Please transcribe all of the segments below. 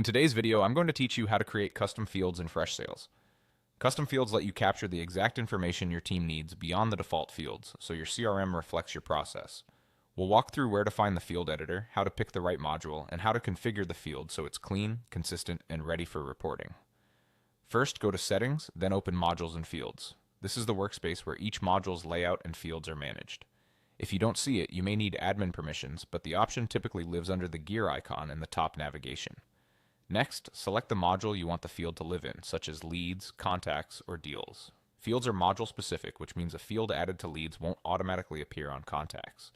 In today's video, I'm going to teach you how to create custom fields in Freshsales. Custom fields let you capture the exact information your team needs beyond the default fields, so your CRM reflects your process. We'll walk through where to find the field editor, how to pick the right module, and how to configure the field so it's clean, consistent, and ready for reporting. First, go to Settings, then open Modules and Fields. This is the workspace where each module's layout and fields are managed. If you don't see it, you may need admin permissions, but the option typically lives under the gear icon in the top navigation. Next, select the module you want the field to live in, such as leads, contacts, or deals. Fields are module specific, which means a field added to leads won't automatically appear on contacts.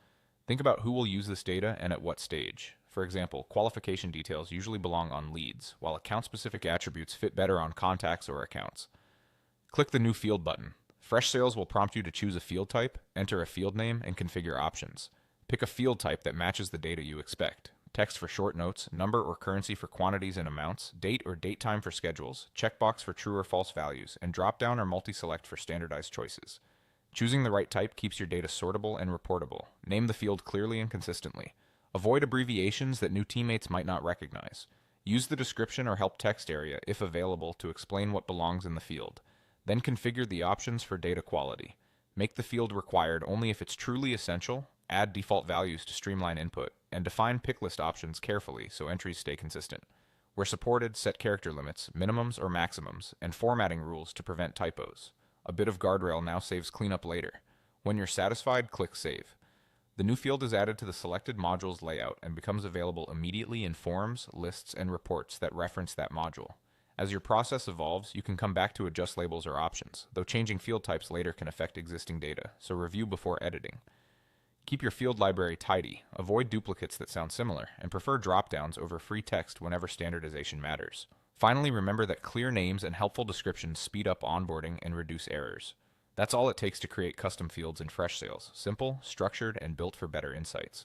Think about who will use this data and at what stage. For example, qualification details usually belong on leads, while account-specific attributes fit better on contacts or accounts. Click the New Field button. Freshsales will prompt you to choose a field type, enter a field name, and configure options. Pick a field type that matches the data you expect. Text for short notes, number or currency for quantities and amounts, date or date time for schedules, checkbox for true or false values, and dropdown or multi-select for standardized choices. Choosing the right type keeps your data sortable and reportable. Name the field clearly and consistently. Avoid abbreviations that new teammates might not recognize. Use the description or help text area, if available, to explain what belongs in the field. Then configure the options for data quality. Make the field required only if it's truly essential, add default values to streamline input, and define pick list options carefully so entries stay consistent. Where supported, set character limits, minimums or maximums, and formatting rules to prevent typos. A bit of guardrail now saves cleanup later. When you're satisfied, click Save. The new field is added to the selected module's layout and becomes available immediately in forms, lists, and reports that reference that module. As your process evolves, you can come back to adjust labels or options, though changing field types later can affect existing data, so review before editing. Keep your field library tidy, avoid duplicates that sound similar, and prefer dropdowns over free text whenever standardization matters. Finally, remember that clear names and helpful descriptions speed up onboarding and reduce errors. That's all it takes to create custom fields in Freshsales. Simple, structured, and built for better insights.